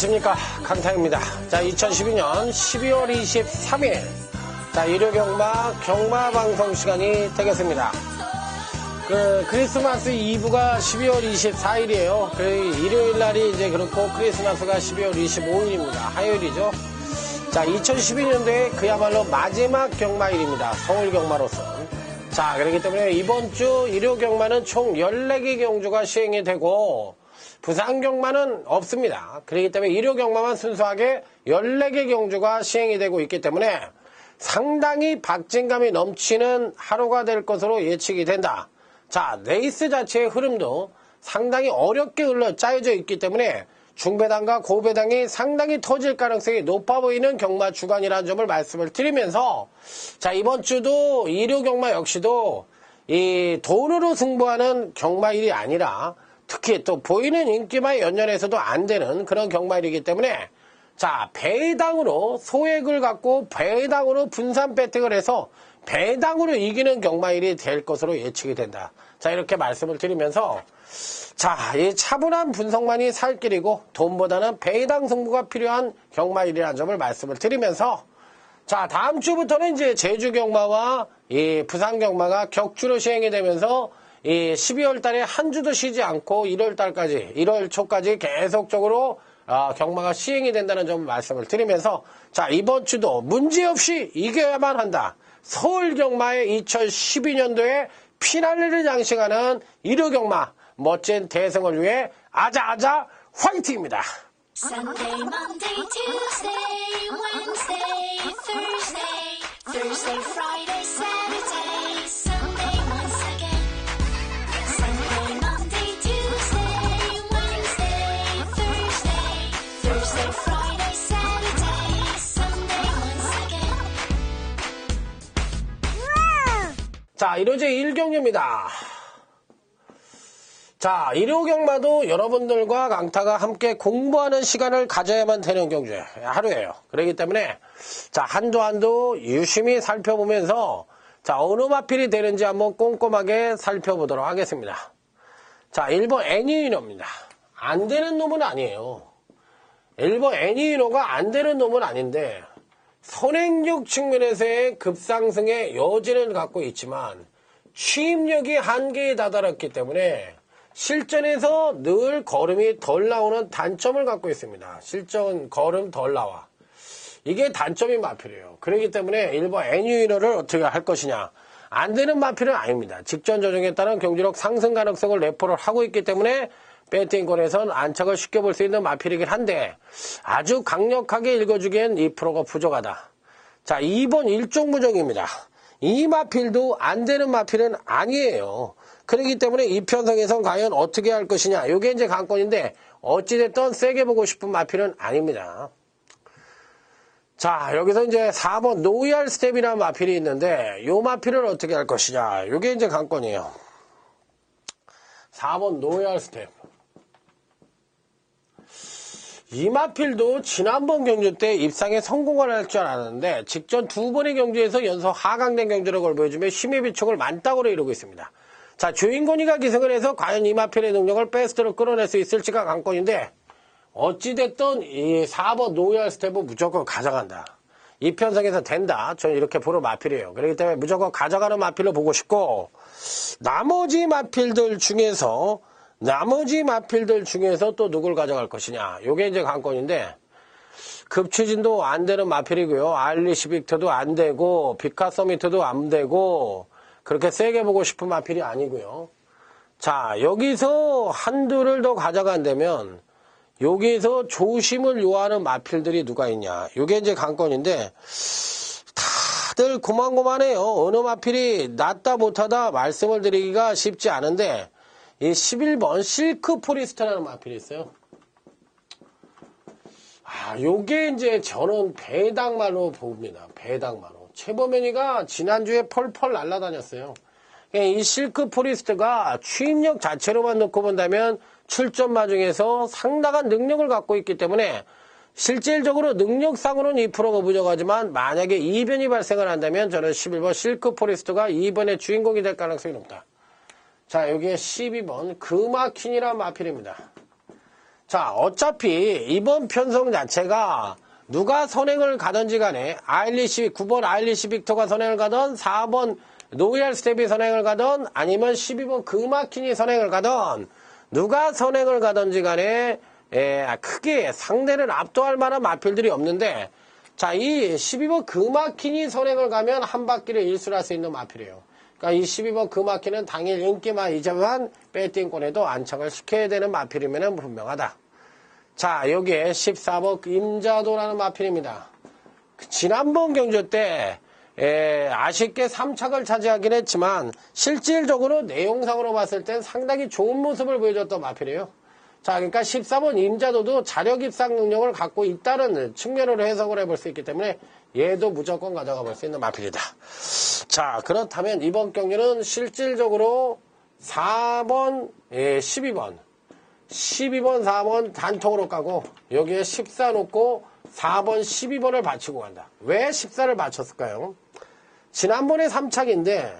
안녕하십니까, 강타입니다. 자, 2012년 12월 23일 자, 일요경마 경마방송 시간이 되겠습니다. 크리스마스 이브가 12월 24일이에요. 일요일 날이 이제 그렇고 크리스마스가 12월 25일입니다. 화요일이죠. 자, 2012년도에 그야말로 마지막 경마일입니다. 서울 경마로서. 자, 그렇기 때문에 이번 주 일요 경마는 총 14개 경주가 시행이 되고 부산 경마는 없습니다. 그렇기 때문에 일요 경마만 순수하게 14개 경주가 시행이 되고 있기 때문에 상당히 박진감이 넘치는 하루가 될 것으로 예측이 된다. 자, 레이스 자체의 흐름도 상당히 어렵게 짜여져 있기 때문에 중배당과 고배당이 상당히 터질 가능성이 높아 보이는 경마 주간이라는 점을 말씀을 드리면서 자, 이번 주도 일요 경마 역시도 이 돈으로 승부하는 경마일이 아니라 특히 또 보이는 인기만 연연해서도 안 되는 그런 경마일이기 때문에 자, 배당으로 소액을 갖고 배당으로 분산 배팅을 해서 배당으로 이기는 경마일이 될 것으로 예측이 된다. 자, 이렇게 말씀을 드리면서 자, 이 차분한 분석만이 살 길이고 돈보다는 배당 승부가 필요한 경마일이라는 점을 말씀을 드리면서 자, 다음 주부터는 이제 제주 경마와 이 부산 경마가 격주로 시행이 되면서 이 12월 달에 한 주도 쉬지 않고 1월 달까지, 1월 초까지 계속적으로 경마가 시행이 된다는 점을 말씀을 드리면서 자, 이번 주도 문제없이 이겨야만 한다. 서울 경마의 2012년도에 피날레를 장식하는 일요 경마 멋진 대승을 위해 아자아자 화이팅입니다. Sunday, Monday, Tuesday, Wednesday, Thursday, Thursday, Friday, Saturday, Sunday once again. Sunday, Monday, Tuesday, Wednesday, Thursday, Thursday, Friday, Saturday, Sunday once again. 자, 일요제 1경주입니다. 자, 일요 경마도 여러분들과 강타가 함께 공부하는 시간을 가져야만 되는 경주 하루예요. 그렇기 때문에 자, 한도 유심히 살펴보면서 자, 어느 마필이 되는지 한번 꼼꼼하게 살펴보도록 하겠습니다. 자, 1번 애니위너입니다. 안 되는 놈은 아니에요. 1번 애니위너가 안 되는 놈은 아닌데 선행력 측면에서의 급상승의 여지를 갖고 있지만 취입력이 한계에 다다랐기 때문에 실전에서 늘 걸음이 덜 나오는 단점을 갖고 있습니다. 실전 걸음 덜 나와. 이게 단점인 마필이에요. 그렇기 때문에 1번 애니위너를 어떻게 할 것이냐. 안 되는 마필은 아닙니다. 직전 조정에 따른 경주력 상승 가능성을 내포를 하고 있기 때문에 배팅권에선 안착을 쉽게 볼 수 있는 마필이긴 한데 아주 강력하게 읽어주기엔 2%가 부족하다. 자, 2번 일종무정입니다. 이 마필도 안 되는 마필은 아니에요. 그렇기 때문에 이 편성에선 과연 어떻게 할 것이냐. 이게 이제 관건인데 어찌됐든 세게 보고 싶은 마필은 아닙니다. 자, 여기서 이제 4번 노이알 스텝이라는 마필이 있는데 이 마필을 어떻게 할 것이냐. 이게 이제 관건이에요. 4번 노이알 스텝. 이 마필도 지난번 경주 때 입상에 성공을 할 줄 알았는데 직전 2번의 경주에서 연속 하강된 경주력을 보여주며 힘의 비축을 만땅으로 이루고 있습니다. 자, 주인공이가 기승을 해서 과연 이 마필의 능력을 베스트로 끌어낼 수 있을지가 관건인데 어찌됐든 이 4번 노이알 스텝은 무조건 가져간다. 이 편성에서 된다. 저는 이렇게 보는 마필이에요. 그렇기 때문에 무조건 가져가는 마필로 보고 싶고 나머지 마필들 중에서 또 누굴 가져갈 것이냐. 요게 이제 관건인데 급추진도 안 되는 마필이고요. 알리시 빅터도 안 되고 비카서미트도 안 되고 그렇게 세게 보고 싶은 마필이 아니고요. 자, 여기서 한두를 더 가져간다면 여기서 조심을 요하는 마필들이 누가 있냐. 요게 이제 관건인데 다들 고만고만해요. 어느 마필이 낫다 못하다 말씀을 드리기가 쉽지 않은데 이 11번 실크 포리스트라는 마필이 있어요. 요게 이제 저는 배당마로 봅니다. 배당마로. 최범현이가 지난주에 펄펄 날아다녔어요. 이 실크 포리스트가 취입력 자체로만 놓고 본다면 출전마 중에서 상당한 능력을 갖고 있기 때문에 실질적으로 능력상으로는 2%가 부족하지만 만약에 이변이 발생을 한다면 저는 11번 실크 포리스트가 2번의 주인공이 될 가능성이 높다. 자, 여기에 12번 그마킨이라는 마필입니다. 자, 어차피 이번 편성 자체가 누가 선행을 가든지 간에 9번 아일리시 빅터가 선행을 가든 4번 노이얼 스텝이 선행을 가든 아니면 12번 그마킨이 선행을 가든 누가 선행을 가든지 간에 크게 상대를 압도할 만한 마필들이 없는데 자, 이 12번 그마킨이 선행을 가면 한 바퀴를 일술할 수 있는 마필이에요. 그러니까 이 12번 그마킨은 당일 인기만 이자만 배팅권에도 안착을 시켜야 되는 마필이면 분명하다. 자, 여기에 14번 임자도라는 마필입니다. 지난번 경주 때 아쉽게 3착을 차지하긴 했지만 실질적으로 내용상으로 봤을 땐 상당히 좋은 모습을 보여줬던 마필이에요. 자, 그러니까 14번 임자도도 자력 입상 능력을 갖고 있다는 측면으로 해석을 해볼 수 있기 때문에 얘도 무조건 가져가 볼 수 있는 마필이다. 자, 그렇다면 이번 경기는 실질적으로 4번, 12번 4번 단통으로 까고 여기에 14 놓고 4번, 12번을 받치고 간다. 왜 14를 맞췄을까요? 지난번에 3착인데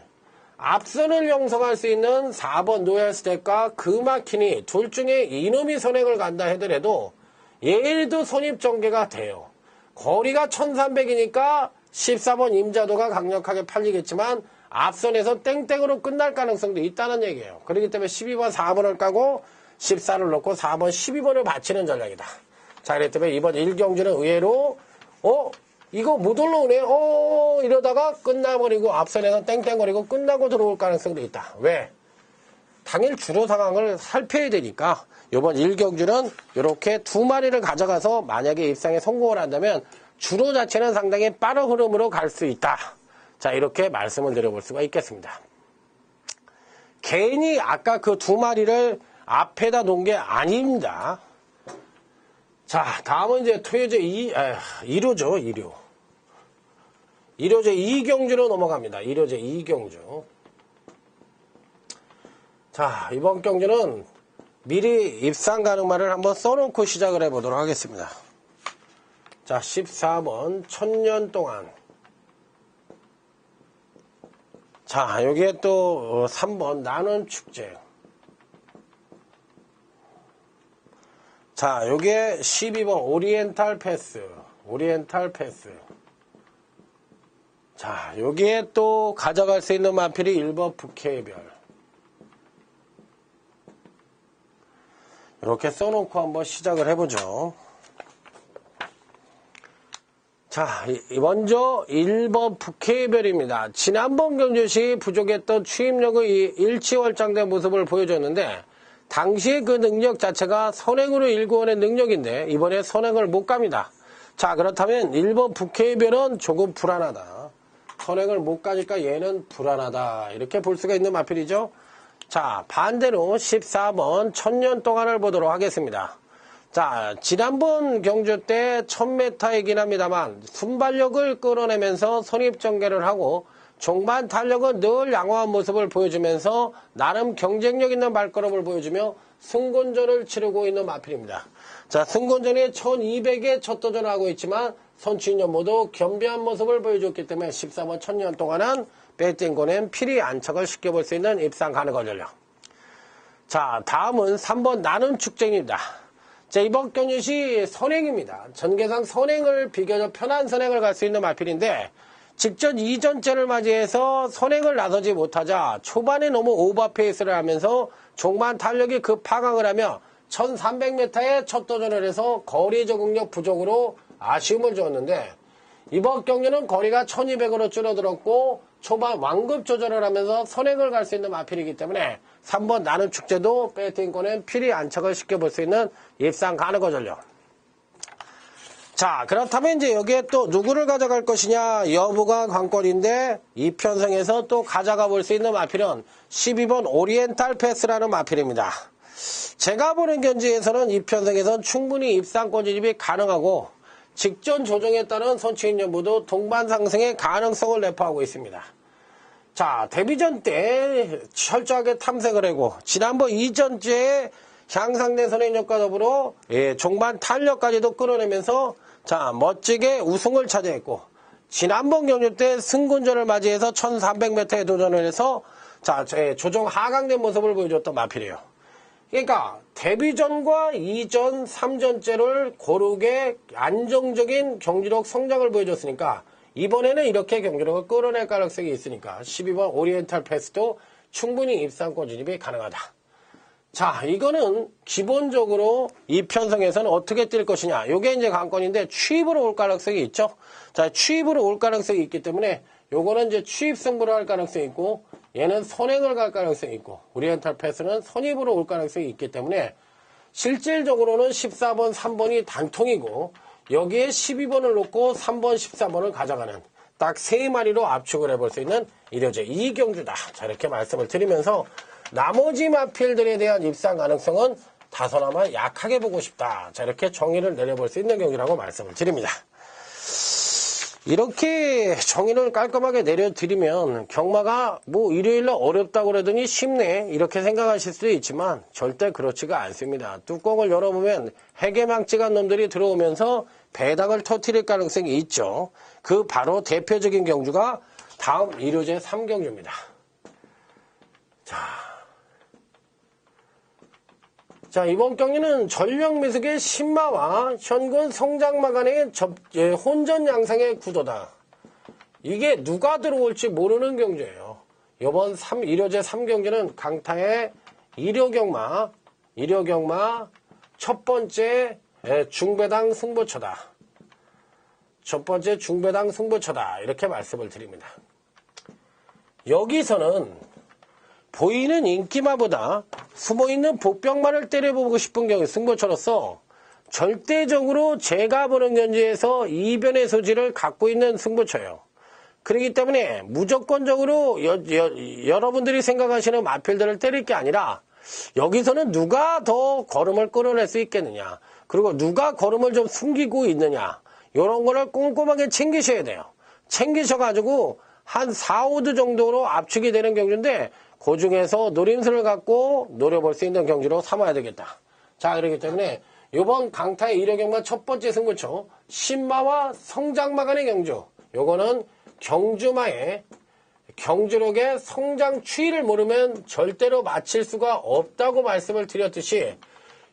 앞선을 형성할 수 있는 4번 노엘 스텝과 그마킨이 둘 중에 이놈이 선행을 간다 하더라도 얘도 선입전개가 돼요. 거리가 1300이니까 14번 임자도가 강력하게 팔리겠지만 앞선에서 땡땡으로 끝날 가능성도 있다는 얘기예요. 그렇기 때문에 12번, 4번을 까고 14를 놓고 4번, 12번을 받치는 전략이다. 자, 그렇기 때문에 이번 1경주는 의외로 이거 못 올라오네. 이러다가 끝나버리고 앞선에서 땡땡거리고 끝나고 들어올 가능성도 있다. 왜? 당일 주로 상황을 살펴야 되니까 이번 1경주는 이렇게 두 마리를 가져가서 만약에 입상에 성공을 한다면 주로 자체는 상당히 빠른 흐름으로 갈 수 있다. 자, 이렇게 말씀을 드려볼 수가 있겠습니다. 괜히 아까 그 두 마리를 앞에다 놓은 게 아닙니다. 자, 다음은 이제 토요제 1호죠, 1호. 1호제 2경주로 넘어갑니다. 1호제 2경주. 자, 이번 경주는 미리 입상 가능말을 한번 써놓고 시작을 해보도록 하겠습니다. 자, 14번, 1000년 동안. 자, 여기에 또 3번, 나는 축제. 자, 여기에 12번, 오리엔탈 패스. 자, 여기에 또 가져갈 수 있는 마필이 1번 북해별. 이렇게 써놓고 한번 시작을 해보죠. 자, 먼저 1번 북해별입니다. 지난번 경주시 부족했던 추임력의 일치월장된 모습을 보여줬는데 당시의 그 능력 자체가 선행으로 일구어낸 능력인데 이번에 선행을 못 갑니다. 자, 그렇다면 1번 북해별은 조금 불안하다. 선행을 못 가니까 얘는 불안하다. 이렇게 볼 수가 있는 마필이죠. 자, 반대로 14번 1000년 동안을 보도록 하겠습니다. 자, 지난번 경주 때 1000m이긴 합니다만 순발력을 끌어내면서 선입전개를 하고 종반 탄력은 늘 양호한 모습을 보여주면서 나름 경쟁력 있는 발걸음을 보여주며 승곤전을 치르고 있는 마필입니다. 자, 승곤전에 1200에 첫 도전을 하고 있지만 선취인연 모두 겸비한 모습을 보여줬기 때문에 14번 1000년 동안은 배팅권엔 필히 안착을 시켜볼 수 있는 입상 가능한 전력. 자, 다음은 3번 나는 축제입니다. 자, 이번 경주시 선행입니다. 전개상 선행을 비교적 편한 선행을 갈 수 있는 마필인데 직전 2전째를 맞이해서 선행을 나서지 못하자 초반에 너무 오버페이스를 하면서 종반 탄력이 급하강을 하며 1300m에 첫 도전을 해서 거리 적응력 부족으로 아쉬움을 주었는데 이번 경기는 거리가 1200으로 줄어들었고 초반 완급 조절을 하면서 선행을 갈 수 있는 마필이기 때문에 3번 나는 축제도 배팅권엔 필히 안착을 시켜볼 수 있는 입상 가능한 전력. 자, 그렇다면 이제 여기에 또 누구를 가져갈 것이냐 여부가 관건인데 이 편성에서 또 가져가 볼 수 있는 마필은 12번 오리엔탈 패스라는 마필입니다. 제가 보는 견지에서는 이 편성에서는 충분히 입상권 진입이 가능하고 직전 조정에 따른 선취인 연부도 동반 상승의 가능성을 내포하고 있습니다. 자, 데뷔전 때 철저하게 탐색을 하고 지난번 2전째에 향상된 선행력과 더불어 종반 탄력까지도 끌어내면서 자, 멋지게 우승을 차지했고 지난번 경주 때 승군전을 맞이해서 1300m에 도전을 해서 자, 조정 하강된 모습을 보여줬던 마필이에요. 그러니까 데뷔전과 2전, 3전째를 고르게 안정적인 경기력 성장을 보여줬으니까 이번에는 이렇게 경기력을 끌어낼 가능성이 있으니까 12번 오리엔탈 패스도 충분히 입상권 진입이 가능하다. 자, 이거는 기본적으로 이 편성에서는 어떻게 뛸 것이냐. 요게 이제 관건인데 취입으로 올 가능성이 있죠. 자, 취입으로 올 가능성이 있기 때문에 요거는 이제 취입 승부를 할 가능성이 있고 얘는 선행을 갈 가능성이 있고 오리엔탈 패스는 선입으로 올 가능성이 있기 때문에 실질적으로는 14번, 3번이 단통이고 여기에 12번을 놓고 3번, 14번을 가져가는 딱 3마리로 압축을 해볼 수 있는 이료제 2경주다. 자, 이렇게 말씀을 드리면서 나머지 마필들에 대한 입상 가능성은 다소나마 약하게 보고 싶다. 자, 이렇게 정의를 내려볼 수 있는 경기라고 말씀을 드립니다. 이렇게 정의를 깔끔하게 내려드리면 경마가 뭐 일요일날 어렵다고 그러더니 쉽네 이렇게 생각하실 수도 있지만 절대 그렇지가 않습니다. 뚜껑을 열어보면 해계망측한 놈들이 들어오면서 배당을 터뜨릴 가능성이 있죠. 그 바로 대표적인 경주가 다음 일요제 3경주입니다. 자, 이번 경기는 전력미숙의 신마와 현군 성장마 간의 혼전 양상의 구도다. 이게 누가 들어올지 모르는 경주예요. 이번 1호제 3경기는 강타의 일요경마 첫 번째 중배당 승부처다. 첫 번째 중배당 승부처다. 이렇게 말씀을 드립니다. 여기서는 보이는 인기마보다 숨어있는 복병마를 때려보고 싶은 경우 승부처로서 절대적으로 제가 보는 경지에서 이변의 소지를 갖고 있는 승부처예요. 그렇기 때문에 무조건적으로 여러분들이 생각하시는 마필들을 때릴 게 아니라 여기서는 누가 더 걸음을 끌어낼 수 있겠느냐, 그리고 누가 걸음을 좀 숨기고 있느냐, 이런 거를 꼼꼼하게 챙기셔야 돼요. 챙기셔가지고 한 4, 5드 정도로 압축이 되는 경주인데 그 중에서 노림수를 갖고 노려볼 수 있는 경주로 삼아야 되겠다. 자, 그렇기 때문에 이번 강타의 일요경마 첫 번째 승부처 신마와 성장마 간의 경주, 요거는 경주마의 경주력의 성장 추이를 모르면 절대로 맞힐 수가 없다고 말씀을 드렸듯이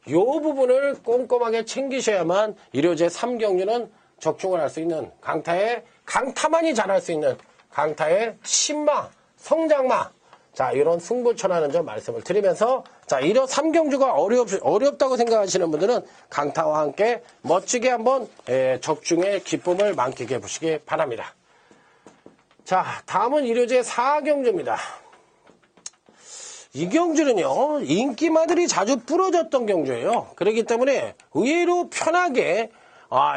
이 부분을 꼼꼼하게 챙기셔야만 일요제 3경주는 적중을 할 수 있는 강타만이 잘할 수 있는 강타의 신마, 성장마, 자, 이런 승부처라는 점 말씀을 드리면서, 자, 1호 3경주가 어렵다고 생각하시는 분들은 강타와 함께 멋지게 한번 적중의 기쁨을 만끽해 보시기 바랍니다. 자, 다음은 1호제 4경주입니다. 이 경주는요, 인기마들이 자주 부러졌던 경주예요. 그렇기 때문에 의외로 편하게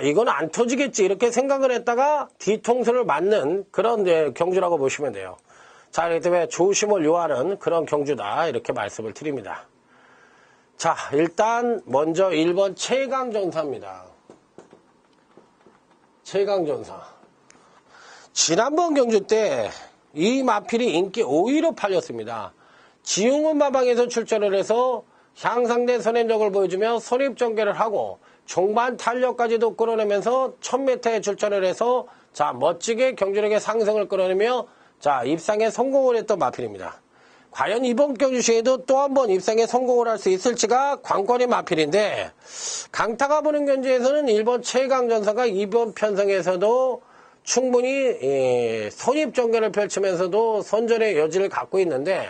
이건 안 터지겠지 이렇게 생각을 했다가 뒤통수를 맞는 그런 경주라고 보시면 돼요. 자, 그렇기 때문에 조심을 요하는 그런 경주다 이렇게 말씀을 드립니다. 자, 일단 먼저 1번 최강전사입니다. 최강전사. 지난번 경주 때 이 마필이 인기 5위로 팔렸습니다. 지용은 마방에서 출전을 해서 향상된 선행력을 보여주며 선입전개를 하고 종반 탄력까지도 끌어내면서 1000m에 출전을 해서 자, 멋지게 경주력의 상승을 끌어내며 자, 입상에 성공을 했던 마필입니다. 과연 이번 경주 시에도 또 한 번 입상에 성공을 할 수 있을지가 관건의 마필인데, 강타가 보는 경주에서는 1번 최강전사가 이번 편성에서도 충분히 선입전개를 펼치면서도 선전의 여지를 갖고 있는데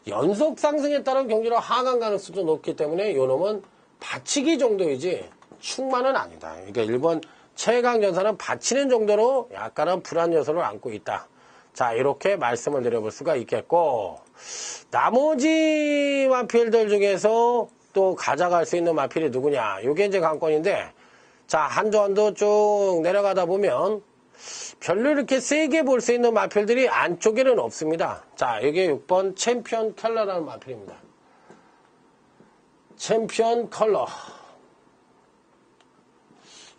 연속 상승에 따른 경주력 하강 가능성도 높기 때문에 요놈은 받치기 정도이지 충만은 아니다. 그러니까 1번 최강전사는 받치는 정도로 약간은 불안 요소를 안고 있다. 자, 이렇게 말씀을 드려볼 수가 있겠고, 나머지 마필들 중에서 또 가져갈 수 있는 마필이 누구냐, 요게 이제 관건인데, 자, 한조 쭉 내려가다 보면 별로 이렇게 세게 볼 수 있는 마필들이 안쪽에는 없습니다. 자, 이게 6번 챔피언 컬러라는 마필입니다. 챔피언 컬러.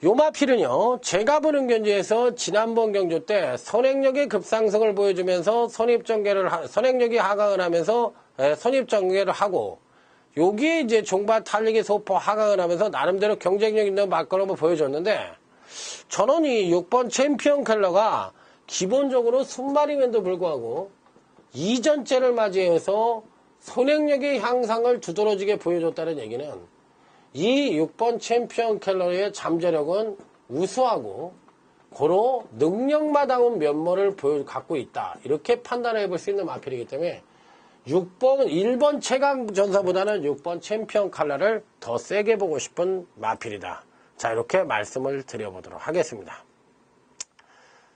요 마필은요, 제가 보는 경주에서 지난번 경주 때 선행력의 급상승을 보여주면서 선행력이 하강을 하면서 선입전개를 하고, 여기에 이제 종반 탄력이 소포 하강을 하면서 나름대로 경쟁력 있는 맞걸음을 보여줬는데, 저는 이 6번 챔피언 컬러가 기본적으로 순말임에도 불구하고 2전째를 맞이해서 손행력의 향상을 두드러지게 보여줬다는 얘기는 이 6번 챔피언 캘러리의 잠재력은 우수하고 고로 능력마다운 면모를 갖고 있다. 이렇게 판단해 볼 수 있는 마필이기 때문에 1번 최강 전사보다는 6번 챔피언 캘러를 더 세게 보고 싶은 마필이다. 자, 이렇게 말씀을 드려보도록 하겠습니다.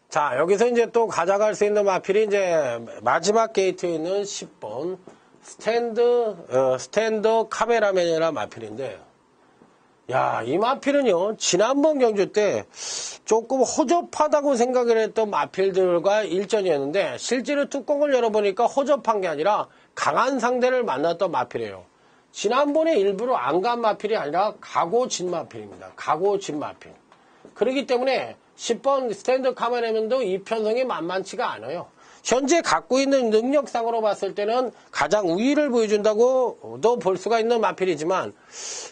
자, 여기서 이제 또 가져갈 수 있는 마필이 이제 마지막 게이트에 있는 10번 스탠드 카메라맨이라는 마필인데, 야, 이 마필은요, 지난번 경주 때 조금 허접하다고 생각을 했던 마필들과 일전이었는데, 실제로 뚜껑을 열어보니까 허접한 게 아니라 강한 상대를 만났던 마필이에요. 지난번에 일부러 안 간 마필이 아니라 가고 진 마필입니다. 가고 진 마필. 그렇기 때문에 10번 스탠드 카메라맨도 이 편성이 만만치가 않아요. 현재 갖고 있는 능력상으로 봤을 때는 가장 우위를 보여준다고도 볼 수가 있는 마필이지만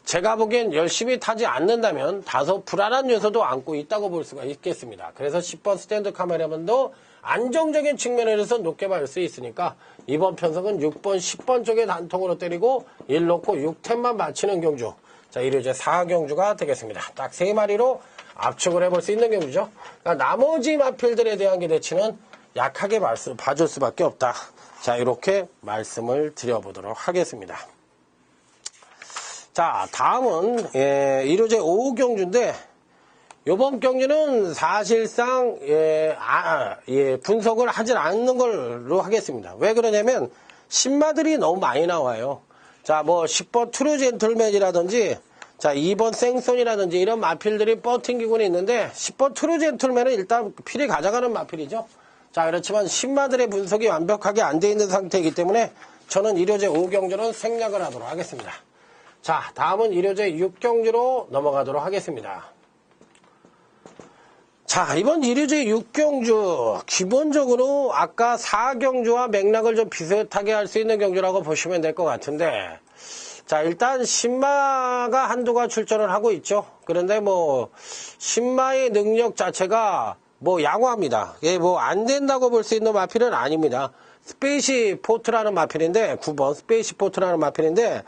제가 보기엔 열심히 타지 않는다면 다소 불안한 요소도 안고 있다고 볼 수가 있겠습니다. 그래서 10번 스탠드 카메라맨도 안정적인 측면에서 높게 볼 수 있으니까 이번 편성은 6번, 10번 쪽에 단통으로 때리고 1 놓고 6템만 맞히는 경주. 자, 1호제 4경주가 되겠습니다. 딱 3마리로 압축을 해볼 수 있는 경주죠. 그러니까 나머지 마필들에 대한 기대치는 약하게 봐줄 수밖에 없다. 자, 이렇게 말씀을 드려보도록 하겠습니다. 자, 다음은 1호제 5경주인데 이번 경주는 사실상 분석을 하질 않는 걸로 하겠습니다. 왜 그러냐면 신마들이 너무 많이 나와요. 자, 뭐 10번 트루 젠틀맨이라든지 자, 2번 생손이라든지 이런 마필들이 버팅기고는 있는데 10번 트루 젠틀맨은 일단 필이 가져가는 마필이죠. 자, 그렇지만 신마들의 분석이 완벽하게 안 돼 있는 상태이기 때문에 저는 1호제 5경주는 생략을 하도록 하겠습니다. 자, 다음은 1호제 6경주로 넘어가도록 하겠습니다. 자, 이번 1호제 6경주 기본적으로 아까 4경주와 맥락을 좀 비슷하게 할 수 있는 경주라고 보시면 될 것 같은데 자, 일단 신마가 한두가 출전을 하고 있죠. 그런데 뭐 신마의 능력 자체가 뭐 양호합니다. 이게 뭐 안 된다고 볼 수 있는 마필은 아닙니다. 스페이시 포트라는 마필인데 9번 스페이시 포트라는 마필인데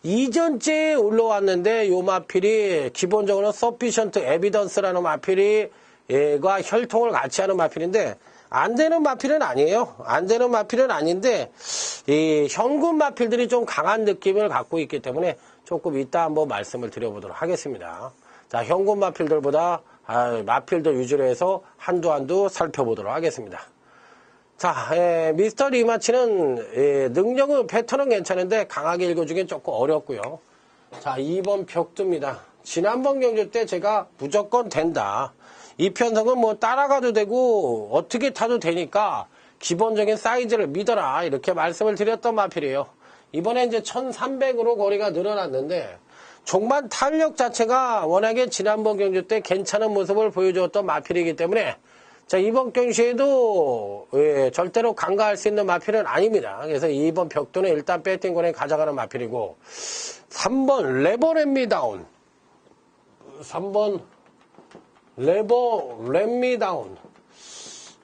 이전째에 올라왔는데 요 마필이 기본적으로 서피션트 에비던스라는 마필이 얘가 혈통을 같이 하는 마필인데 안 되는 마필은 아니에요. 안 되는 마필은 아닌데 이 현금 마필들이 좀 강한 느낌을 갖고 있기 때문에 조금 이따 한번 말씀을 드려보도록 하겠습니다. 자, 현금 마필들보다 마필들 위주로 해서 한두 살펴보도록 하겠습니다. 자, 미스터 리마치는 능력은 패턴은 괜찮은데 강하게 읽어주긴 조금 어렵고요. 자, 2번 벽두입니다. 지난번 경주 때 제가 무조건 된다. 이 편성은 뭐 따라가도 되고 어떻게 타도 되니까 기본적인 사이즈를 믿어라 이렇게 말씀을 드렸던 마필이에요. 이번에 이제 1300으로 거리가 늘어났는데 종반 탄력 자체가 워낙에 지난번 경주 때 괜찮은 모습을 보여주었던 마필이기 때문에 자, 이번 경주에도 절대로 간과할 수 있는 마필은 아닙니다. 그래서 2번 벽도는 일단 배팅권에 가져가는 마필이고 3번 레버렛미다운 3번 렛미다운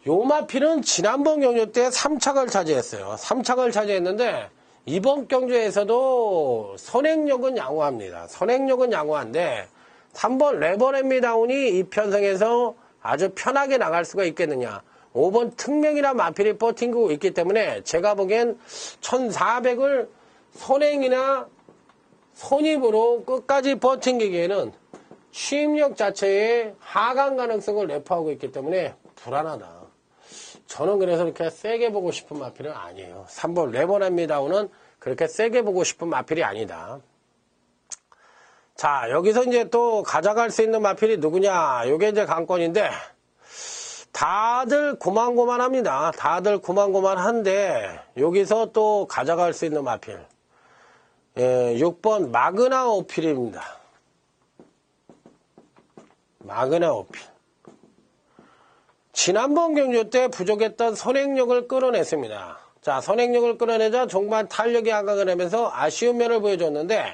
요 마필은 지난번 경주 때 3착을 차지했어요. 3착을 차지했는데 이번 경주에서도 선행력은 양호합니다. 선행력은 양호한데 3번 레버렛미다운이 이 편성에서 아주 편하게 나갈 수가 있겠느냐. 5번 특명이라 마필이 버팅기고 있기 때문에 제가 보기엔 1400을 선행이나 선입으로 끝까지 버팅기기에는 취임력 자체에 하강 가능성을 내포하고 있기 때문에 불안하다. 저는 그래서 이렇게 세게 보고 싶은 마필은 아니에요. 3번 레버렛미다운은 그렇게 세게 보고 싶은 마필이 아니다. 자, 여기서 이제 또 가져갈 수 있는 마필이 누구냐. 요게 이제 관건인데 다들 고만고만합니다. 다들 고만고만한데 여기서 또 가져갈 수 있는 마필 6번 마그나 오필입니다. 마그나 오필. 지난번 경주 때 부족했던 선행력을 끌어냈습니다. 자, 선행력을 끌어내자 종반 탄력이 하강을 하면서 아쉬운 면을 보여줬는데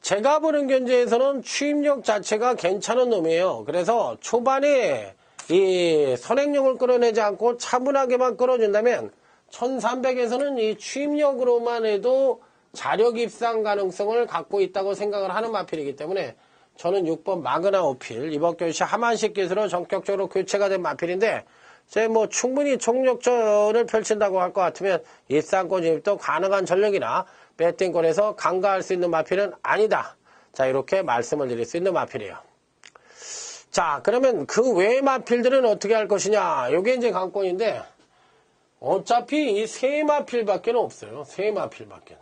제가 보는 경주에서는 취임력 자체가 괜찮은 놈이에요. 그래서 초반에 이 선행력을 끌어내지 않고 차분하게만 끌어준다면 1300에서는 이 취임력으로만 해도 자력 입상 가능성을 갖고 있다고 생각을 하는 마필이기 때문에 저는 6번 마그나 오필 이번 교시 하만식 기수로 전격적으로 교체가 된 마필인데 제 뭐 충분히 총력전을 펼친다고 할 것 같으면 입상권 진입도 가능한 전력이나 배팅권에서 간과할 수 있는 마필은 아니다. 자, 이렇게 말씀을 드릴 수 있는 마필이에요. 자, 그러면 그 외의 마필들은 어떻게 할 것이냐? 요게 이제 관건인데 어차피 이 세 마필밖에 없어요. 세 마필밖에.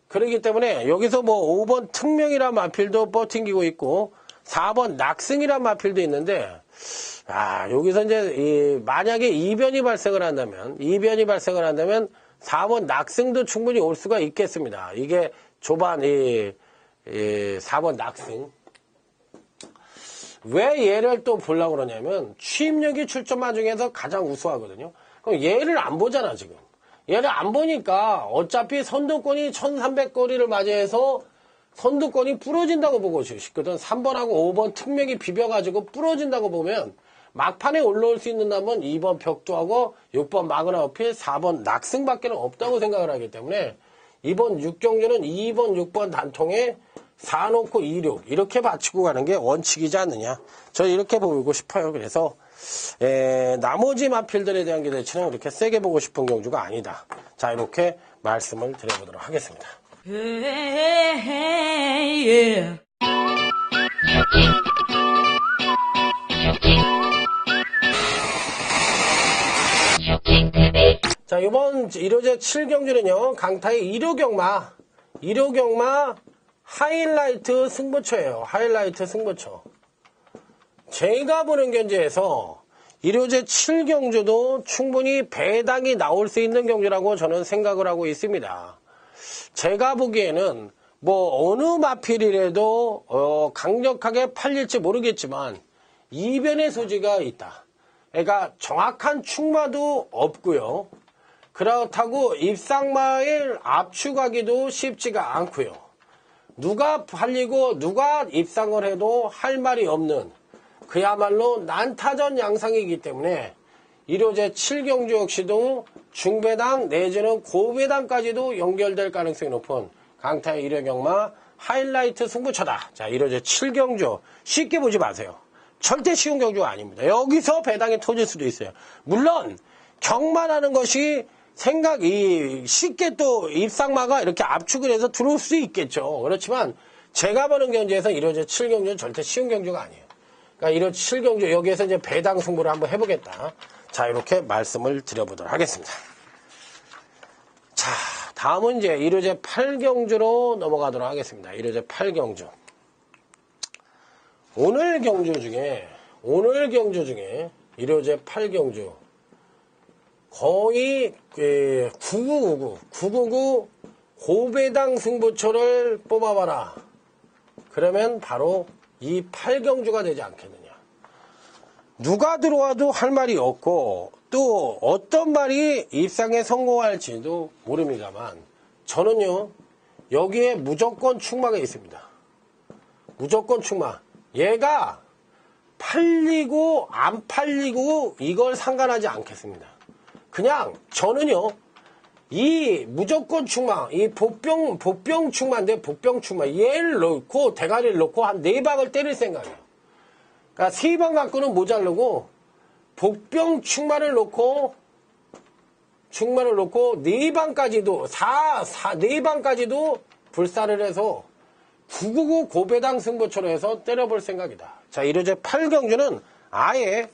그렇기 때문에 여기서 뭐 5번 특명이란 마필도 뻗팅기고 있고 4번 낙승이란 마필도 있는데 여기서 이제 만약에 이변이 발생을 한다면 4번 낙승도 충분히 올 수가 있겠습니다. 이게 조반 4번 낙승. 왜 얘를 또 보려고 그러냐면 취임력이 출전마 중에서 가장 우수하거든요. 그럼 얘를 안 보잖아 지금. 얘를 안 보니까 어차피 선두권이 1300거리를 맞이해서 선두권이 부러진다고 보고 싶거든. 3번하고 5번 특명이 비벼가지고 부러진다고 보면 막판에 올라올 수 있는 남은 2번 벽두하고 6번 마그나 어필 4번 낙승밖에 없다고 생각을 하기 때문에 이번 6경주는 2번 6번 단통에 4놓고 2륙 이렇게 맞추고 가는 게 원칙이지 않느냐. 저 이렇게 보고 싶어요. 그래서 나머지 마필들에 대한 기대치는 그렇게 세게 보고 싶은 경주가 아니다. 자, 이렇게 말씀을 드려보도록 하겠습니다. 자, 이번 1호제 7경주는요, 강타의 1호경마 하이라이트 승부처예요. 하이라이트 승부처. 제가 보는 경주에서 1호제 7경주도 충분히 배당이 나올 수 있는 경주라고 저는 생각을 하고 있습니다. 제가 보기에는 뭐 어느 마필이라도 강력하게 팔릴지 모르겠지만 이변의 소지가 있다. 그러니까 정확한 충마도 없고요. 그렇다고 입상마일 압축하기도 쉽지가 않고요. 누가 팔리고 누가 입상을 해도 할 말이 없는 그야말로 난타전 양상이기 때문에 1호제 7경주 역시도 중배당 내지는 고배당까지도 연결될 가능성이 높은 강타의 1호경마 하이라이트 승부처다. 자, 1호제 7경주 쉽게 보지 마세요. 절대 쉬운 경주가 아닙니다. 여기서 배당이 터질 수도 있어요. 물론 경마라는 것이 생각이 쉽게 또 입상마가 이렇게 압축을 해서 들어올 수 있겠죠. 그렇지만 제가 보는 경주에서 1호제 7경주는 절대 쉬운 경주가 아니에요. 그러니까 1호제 7경주 여기에서 이제 배당 승부를 한번 해보겠다. 자, 이렇게 말씀을 드려보도록 하겠습니다. 자, 다음은 이제 1호제 8경주로 넘어가도록 하겠습니다. 1호제 8경주. 오늘 경주 중에 1호제 8경주 거의 999 고배당 승부처를 뽑아봐라. 그러면 바로 이 8경주가 되지 않겠느냐. 누가 들어와도 할 말이 없고 또 어떤 말이 입상에 성공할지도 모릅니다만 저는요 여기에 무조건 충마가 있습니다. 무조건 충마. 얘가 팔리고 안 팔리고 이걸 상관하지 않겠습니다. 그냥 저는요 이 무조건 충마, 이 보병 충마인데 보병 충마 얘를 넣고 대가리를 넣고 한 4방을 때릴 생각이에요. 그러니까 3방 갖고는 모자르고 복병 충마를 놓고 4방까지도 4방까지도 불사를 해서 999 고배당 승부처로 해서 때려볼 생각이다. 자, 1호제 8경주는 아예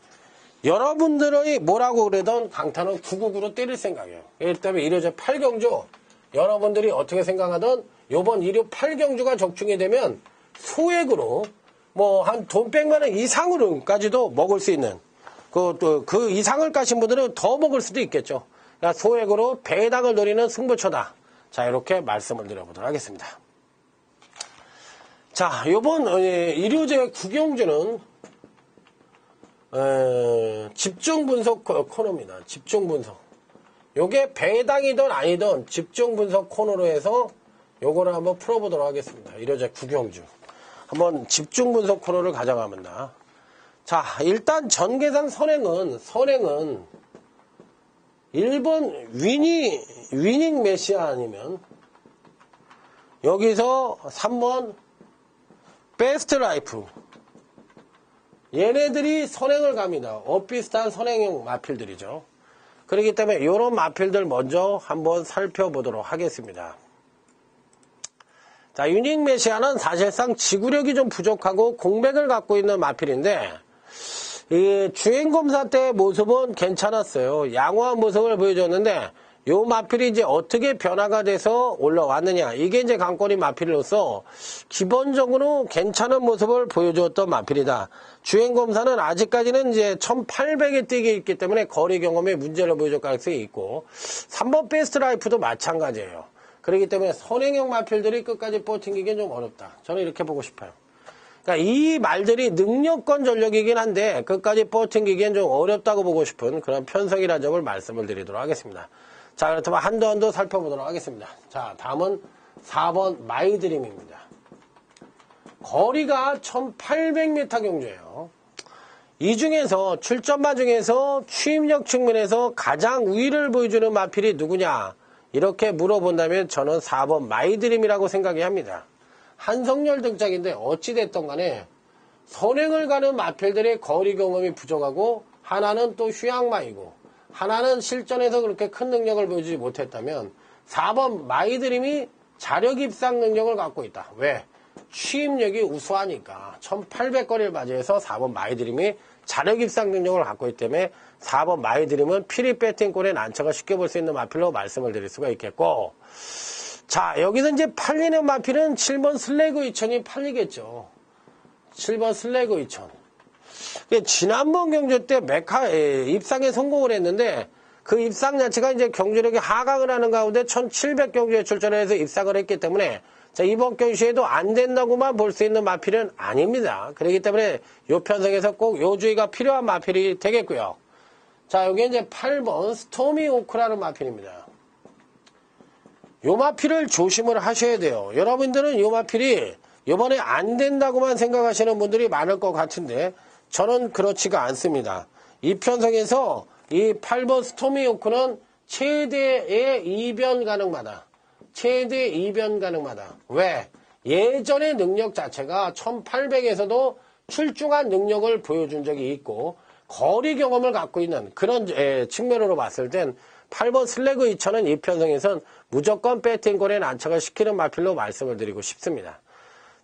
여러분들의 뭐라고 그러던 강타는 999로 때릴 생각이에요. 그렇기 때문에 1호제 8경주 여러분들이 어떻게 생각하던 요번 1호 8경주가 적중이 되면 소액으로 뭐 한 돈 100만원 이상으로까지도 먹을 수 있는 그 이상을 까신 분들은 더 먹을 수도 있겠죠. 그러니까 소액으로 배당을 노리는 승부처다. 자, 이렇게 말씀을 드려보도록 하겠습니다. 자, 요번 1호제 9경주는 집중 분석 코너입니다. 집중 분석. 요게 배당이든 아니든 집중 분석 코너로 해서 요거를 한번 풀어보도록 하겠습니다. 1호제 9경주. 한번 집중 분석 코너를 가져갑니다. 자, 일단 전계산 선행은 1번 위닝 메시아 아니면 여기서 3번 베스트 라이프. 얘네들이 선행을 갑니다. 비슷한 선행형 마필들이죠. 그렇기 때문에 이런 마필들 먼저 한번 살펴보도록 하겠습니다. 자, 유닉 메시아는 사실상 지구력이 좀 부족하고 공백을 갖고 있는 마필인데 이 주행검사 때 모습은 괜찮았어요. 양호한 모습을 보여줬는데 이 마필이 이제 어떻게 변화가 돼서 올라왔느냐, 이게 이제 관건인 마필로서 기본적으로 괜찮은 모습을 보여주었던 마필이다. 주행검사는 아직까지는 이제 1800에 뛰게 있기 때문에 거리 경험에 문제를 보여줄 가능성이 있고 3번 베스트 라이프도 마찬가지예요. 그렇기 때문에 선행형 마필들이 끝까지 버팅기기는 좀 어렵다. 저는 이렇게 보고 싶어요. 그러니까 이 말들이 능력권 전력이긴 한데 끝까지 버팅기기엔 좀 어렵다고 보고 싶은 그런 편성이라는 점을 말씀을 드리도록 하겠습니다. 자, 그렇다면 한도 살펴보도록 하겠습니다. 자, 다음은 4번 마이드림입니다. 거리가 1800m 경주예요. 이 중에서 출전마 중에서 추임력 측면에서 가장 우위를 보여주는 마필이 누구냐, 이렇게 물어본다면 저는 4번 마이드림이라고 생각이 합니다. 한성열 등짝인데 어찌됐던 간에 선행을 가는 마필들의 거리 경험이 부족하고 하나는 또 휴양마이고 하나는 실전에서 그렇게 큰 능력을 보여주지 못했다면 4번 마이드림이 자력 입상 능력을 갖고 있다. 왜? 취임력이 우수하니까 1800거리를 맞이해서 4번 마이드림이 자력 입상 능력을 갖고 있기 때문에 4번 마이드림은 피리 배팅골에 난처가 쉽게 볼 수 있는 마필로 말씀을 드릴 수가 있겠고, 자, 여기서 이제 팔리는 마필은 7번 슬래그 2000이 팔리겠죠. 7번 슬래그 2000. 지난번 경주 때 입상에 성공을 했는데 그 입상 자체가 이제 경주력이 하강을 하는 가운데 1700 경주에 출전을 해서 입상을 했기 때문에 자, 이번 경주에도 안 된다고만 볼 수 있는 마필은 아닙니다. 그렇기 때문에 이 편성에서 꼭 요 주의가 필요한 마필이 되겠고요. 자, 여기 이제 8번 스토미 오크라는 마필입니다. 요 마필을 조심을 하셔야 돼요. 여러분들은 요 마필이 이번에 안 된다고만 생각하시는 분들이 많을 것 같은데 저는 그렇지가 않습니다. 이 편성에서 이 8번 스토미 오크는 최대의 이변 가능마다. 최대 이변 가능마다. 왜? 예전의 능력 자체가 1800에서도 출중한 능력을 보여준 적이 있고 거리 경험을 갖고 있는 그런 측면으로 봤을 땐 8번 슬래그 2000은 이 편성에선 무조건 배팅골에 난처를 시키는 마필로 말씀을 드리고 싶습니다.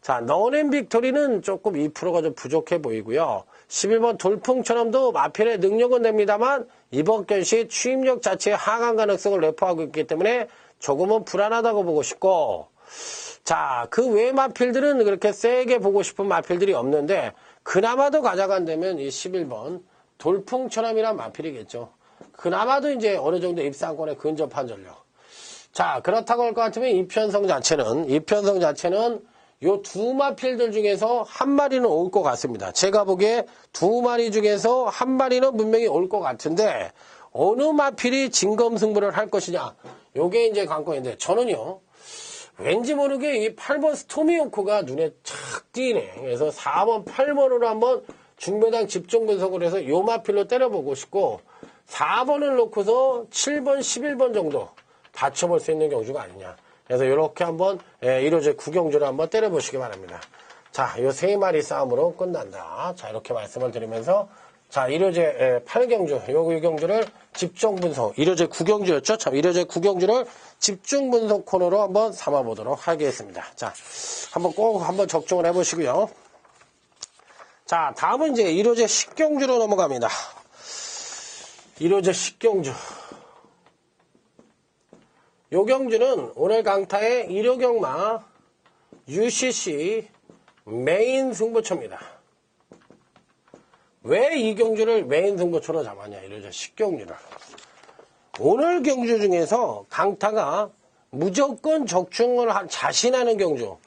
자, 너넨 빅토리는 조금 2%가 좀 부족해 보이고요. 11번 돌풍처럼도 마필의 능력은 됩니다만 이번 견시 취임력 자체의 하강 가능성을 내포하고 있기 때문에 조금은 불안하다고 보고 싶고, 자, 그 외 마필들은 그렇게 세게 보고 싶은 마필들이 없는데 그나마도 가져간다면 이 11번 돌풍처럼이란 마필이겠죠. 그나마도 이제 어느 정도 입상권에 근접한 전력. 자, 그렇다고 할 것 같으면 이 편성 자체는 요 두 마필들 중에서 한 마리는 올 것 같습니다. 제가 보기에 두 마리 중에서 한 마리는 분명히 올 것 같은데 어느 마필이 진검승부를 할 것이냐, 요게 이제 관건인데 저는요 왠지 모르게 이 8번 스토미오크가 눈에 착 띄네. 그래서 4번 8번으로 한번 중매당 집중 분석을 해서 요 마필로 때려보고 싶고 4번을 놓고서 7번 11번 정도 받쳐볼 수 있는 경주가 아니냐. 그래서 이렇게 한번 1호제 9경주를 한번 때려보시기 바랍니다. 자, 요 세 마리 싸움으로 끝난다. 자, 이렇게 말씀을 드리면서 자, 1호제 8경주, 요 2경주를 집중 분석, 1호제 9경주였죠? 참, 1호제 9경주를 집중 분석 코너로 한번 삼아보도록 하겠습니다. 자, 꼭 한번 적중을 해보시고요. 자, 다음은 이제 1호제 10경주로 넘어갑니다. 1호제 10경주. 요 경주는 오늘 강타의 1호 경마 UCC 메인 승부처입니다. 왜 이 경주를 메인 승부처로 잡았냐, 1호제 10경주를. 오늘 경주 중에서 강타가 무조건 적중을 자신하는 경주,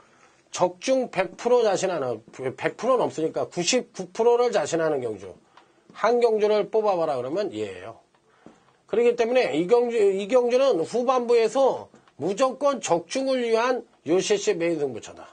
적중 100% 자신하는, 100%는 없으니까 99%를 자신하는 경주, 한 경주를 뽑아봐라 그러면 얘예요. 그렇기 때문에 이 경주는 후반부에서 무조건 적중을 위한 UCC 메인 승부처다.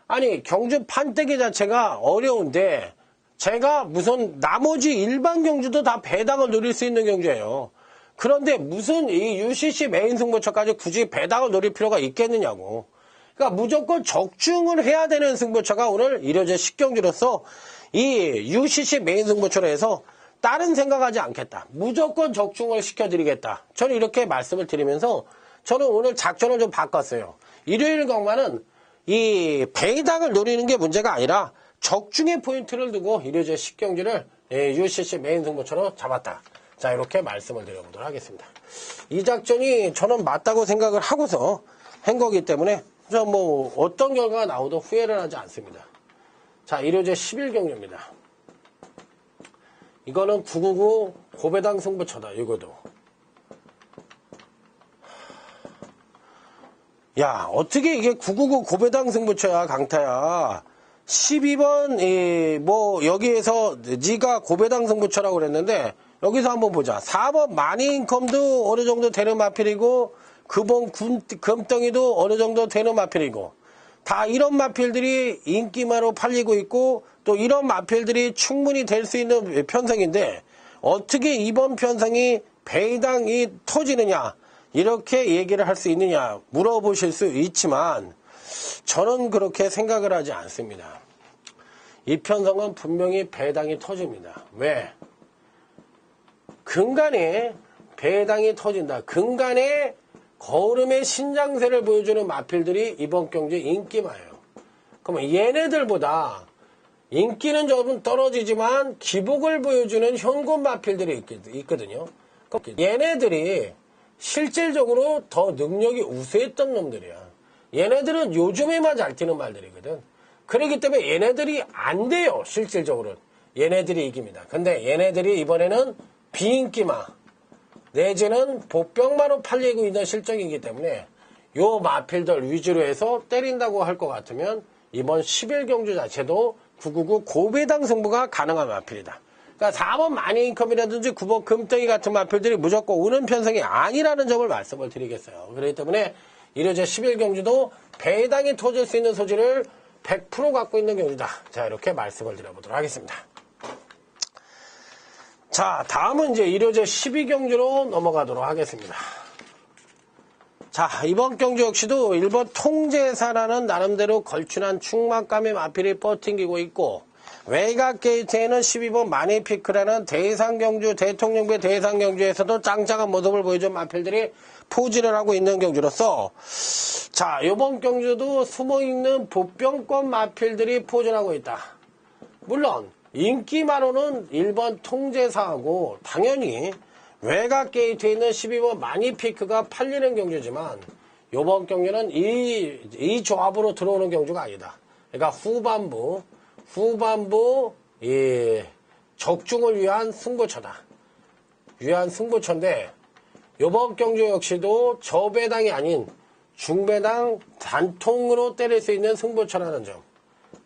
아니, 경주 판때기 자체가 어려운데 제가 무슨 나머지 일반 경주도 다 배당을 노릴 수 있는 경주예요. 그런데 무슨 이 UCC 메인 승부처까지 굳이 배당을 노릴 필요가 있겠느냐고. 그러니까 무조건 적중을 해야 되는 승부처가 오늘 1호제 10경주로서 이 UCC 메인 승부처로 해서 다른 생각하지 않겠다. 무조건 적중을 시켜드리겠다. 저는 이렇게 말씀을 드리면서 저는 오늘 작전을 좀 바꿨어요. 일요일 경마는 이 배당을 노리는 게 문제가 아니라 적중의 포인트를 두고 1호제 10경주를 UCC 메인 승부처로 잡았다. 자, 이렇게 말씀을 드려보도록 하겠습니다. 이 작전이 저는 맞다고 생각을 하고서 한 거기 때문에 저 뭐 어떤 결과가 나오도 후회를 하지 않습니다. 자, 1호제 11경주입니다. 이거는 999 고배당 승부처다. 이거도. 야, 어떻게 이게 999 고배당 승부처야, 강타야. 12번 뭐 여기에서 네가 고배당 승부처라고 그랬는데 여기서 한번 보자. 4번 마니인컴도 어느 정도 되는 마필이고 9번 금덩이도 어느 정도 되는 마필이고 다 이런 마필들이 인기마로 팔리고 있고 또 이런 마필들이 충분히 될 수 있는 편성인데 어떻게 이번 편성이 배당이 터지느냐 이렇게 얘기를 할 수 있느냐 물어보실 수 있지만 저는 그렇게 생각을 하지 않습니다. 이 편성은 분명히 배당이 터집니다. 왜? 근간에 배당이 터진다. 근간에 거름의 신장세를 보여주는 마필들이 이번 경주에 인기마예요. 그러면 얘네들보다 인기는 조금 떨어지지만 기복을 보여주는 현금 마필들이 있거든요. 얘네들이 실질적으로 더 능력이 우수했던 놈들이야. 얘네들은 요즘에만 잘 뛰는 말들이거든. 그렇기 때문에 얘네들이 안 돼요. 실질적으로 얘네들이 이깁니다. 근데 얘네들이 이번에는 비인기마 내지는 보병마로 팔리고 있는 실정이기 때문에 요 마필들 위주로 해서 때린다고 할 것 같으면 이번 11경주 자체도 999 고배당 승부가 가능한 마필이다. 그러니까 4번 마니인컴이라든지 9번 금덩이 같은 마필들이 무조건 오는 편성이 아니라는 점을 말씀을 드리겠어요. 그렇기 때문에 1호제 11경주도 배당이 터질 수 있는 소지를 100% 갖고 있는 경주다. 자, 이렇게 말씀을 드려보도록 하겠습니다. 자, 다음은 이제 1호제 12경주로 넘어가도록 하겠습니다. 자, 이번 경주 역시도 1번 통제사라는 나름대로 걸출한 충만감의 마필이 버팅기고 있고 외곽 게이트에는 12번 마니피크라는 대상경주, 대통령배 대상경주에서도 짱짱한 모습을 보여준 마필들이 포진을 하고 있는 경주로서 자, 이번 경주도 숨어있는 보병권 마필들이 포진하고 있다. 물론 인기마로는 1번 통제사하고 당연히 외곽 게이트에 있는 12번 마니피크가 팔리는 경주지만 이번 경주는 이 조합으로 들어오는 경주가 아니다. 그러니까 후반부 적중을 위한 승부처다. 위한 승부처인데 이번 경주 역시도 저배당이 아닌 중배당 단통으로 때릴 수 있는 승부처라는 점.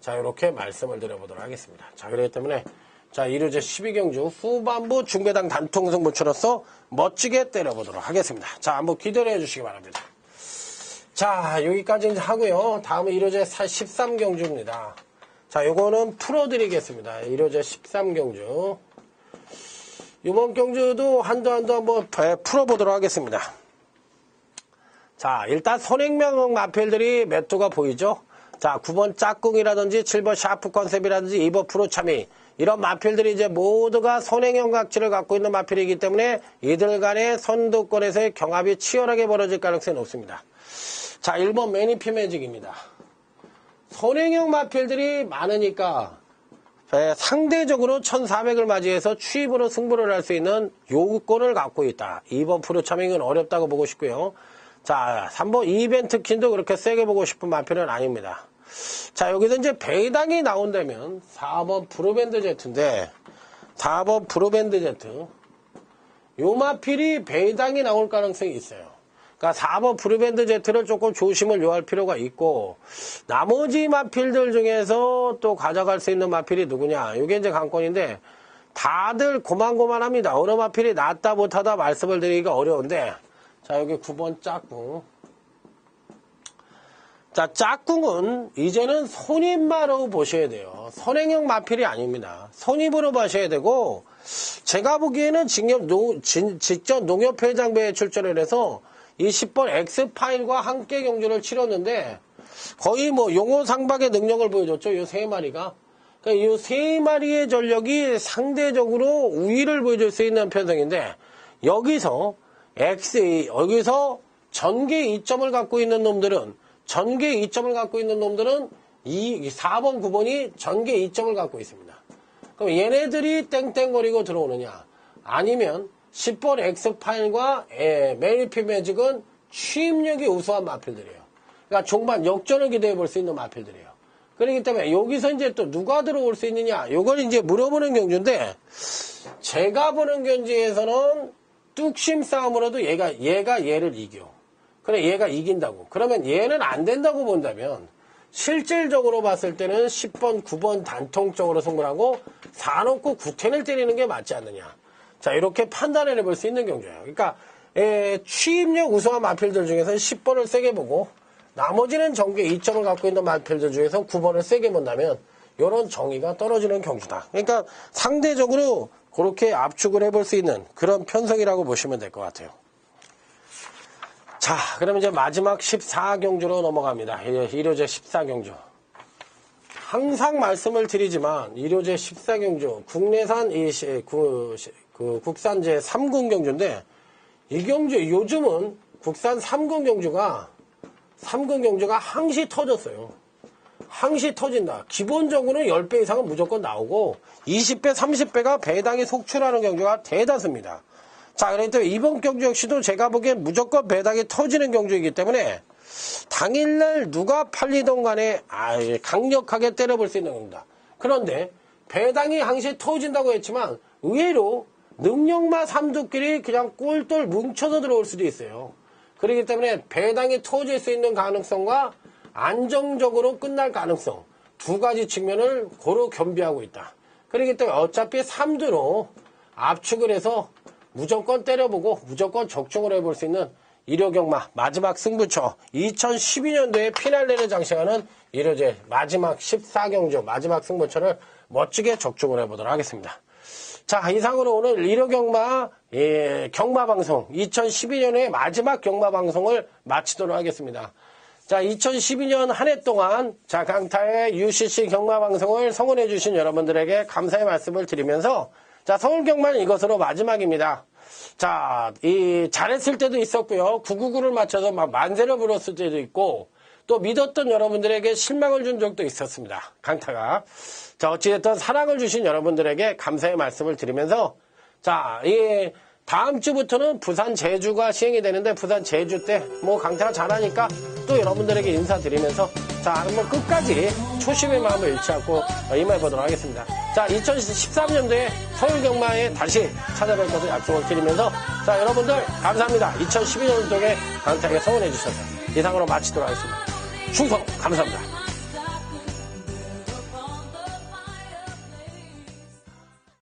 자, 이렇게 말씀을 드려보도록 하겠습니다. 자, 그렇기 때문에 자, 1호제 12경주 후반부 중배당 단통 승부처로서 멋지게 때려보도록 하겠습니다. 자, 한번 기대를 해주시기 바랍니다. 자, 여기까지 이제 하고요. 다음은 1호제 13경주입니다. 자, 요거는 풀어드리겠습니다. 1호제 13경주. 이번 경주도 한도 한번 풀어보도록 하겠습니다. 자, 일단 선행명 마필들이 몇 도가 보이죠? 자, 9번 짝꿍이라든지 7번 샤프 컨셉이라든지 2번 프로참이 이런 마필들이 이제 모두가 선행형 각질을 갖고 있는 마필이기 때문에 이들 간의 선두권에서의 경합이 치열하게 벌어질 가능성이 높습니다. 자, 1번 매니피 매직입니다. 선행형 마필들이 많으니까 상대적으로 1400을 맞이해서 추입으로 승부를 할 수 있는 요건을 갖고 있다. 2번 프로차밍은 어렵다고 보고 싶고요. 자, 3번 이벤트 킨도 그렇게 세게 보고 싶은 마필은 아닙니다. 자, 여기서 이제 배당이 나온다면 4번 브로밴드 제트인데 4번 브로밴드 제트 요 마필이 배당이 나올 가능성이 있어요. 그러니까 4번 브루밴드 제트를 조금 조심을 요할 필요가 있고 나머지 마필들 중에서 또 가져갈 수 있는 마필이 누구냐 이게 이제 관건인데 다들 고만고만합니다. 어느 마필이 낫다 못하다 말씀을 드리기가 어려운데 자, 여기 9번 짝꿍. 자, 짝꿍은 이제는 손입마로 보셔야 돼요. 선행형 마필이 아닙니다. 손입으로 보셔야 되고 제가 보기에는 직전 농협회장배에 출전을 해서 이 10번 X파일과 함께 경주를 치렀는데 거의 뭐 용호상박의 능력을 보여줬죠. 이 세 마리가. 그러니까 이 세 마리의 전력이 상대적으로 우위를 보여줄 수 있는 편성인데 여기서 전개 2점을 갖고 있는 놈들은 이 4번, 9번이 전개 2점을 갖고 있습니다. 그럼 얘네들이 땡땡거리고 들어오느냐? 아니면 10번 X파일과 메리피 매직은 취입력이 우수한 마필들이에요. 그러니까 종반 역전을 기대해 볼 수 있는 마필들이에요. 그렇기 때문에 여기서 이제 또 누가 들어올 수 있느냐? 요걸 이제 물어보는 경주인데 제가 보는 경주에서는 뚝심 싸움으로도 얘가 얘를 이겨. 그래 얘가 이긴다고. 그러면 얘는 안 된다고 본다면 실질적으로 봤을 때는 10번, 9번 단통적으로 승부를 하고 4놓고 9텐을 때리는 게 맞지 않느냐. 자, 이렇게 판단을 해볼 수 있는 경주예요. 그러니까 취입력 우수한 마필들 중에서 10번을 세게 보고 나머지는 전개 2점을 갖고 있는 마필들 중에서 9번을 세게 본다면 이런 정의가 떨어지는 경주다. 그러니까 상대적으로 그렇게 압축을 해볼 수 있는 그런 편성이라고 보시면 될 것 같아요. 자, 그럼 이제 마지막 14경주로 넘어갑니다. 1호제 14경주. 항상 말씀을 드리지만 1호제 14경주 국내산 국산제 3군 경주인데 이 경주 요즘은 국산 3군 경주가 항시 터졌어요. 항시 터진다. 기본적으로 10배 이상은 무조건 나오고 20배, 30배가 배당이 속출하는 경주가 대다수입니다. 자, 그러니까 이번 경주 역시도 제가 보기엔 무조건 배당이 터지는 경주이기 때문에 당일날 누가 팔리던 간에 강력하게 때려볼 수 있는 겁니다. 그런데 배당이 항시 터진다고 했지만 의외로 능력마 삼두끼리 그냥 꼴똘 뭉쳐서 들어올 수도 있어요. 그렇기 때문에 배당이 터질 수 있는 가능성과 안정적으로 끝날 가능성 두 가지 측면을 고루 겸비하고 있다. 그렇기 때문에 어차피 3두로 압축을 해서 무조건 때려보고 무조건 적중을 해볼 수 있는 1호 경마 마지막 승부처 2012년도에 피날레를 장식하는 1호제 마지막 14경주 마지막 승부처를 멋지게 적중을 해보도록 하겠습니다. 자, 이상으로 오늘 1호 경마 경마방송 2012년의 마지막 경마방송을 마치도록 하겠습니다. 자, 2012년 한 해 동안 자 강타의 UCC 경마방송을 성원해 주신 여러분들에게 감사의 말씀을 드리면서 자, 서울경마는 이것으로 마지막입니다. 자, 잘했을 때도 있었고요. 999를 맞춰서 막 만세를 불었을 때도 있고 또 믿었던 여러분들에게 실망을 준 적도 있었습니다. 강타가. 자, 어찌됐든 사랑을 주신 여러분들에게 감사의 말씀을 드리면서 자, 다음 주부터는 부산 제주가 시행이 되는데 부산 제주 때 뭐 강타가 잘하니까 또 여러분들에게 인사드리면서 자, 한번 끝까지 초심의 마음을 잃지 않고 임해보도록 하겠습니다. 자, 2013년도에 서울경마에 다시 찾아뵐 것을 약속을 드리면서 자, 여러분들 감사합니다. 2012년도에 강타에게 성원해 주셔서 이상으로 마치도록 하겠습니다. 충성 감사합니다.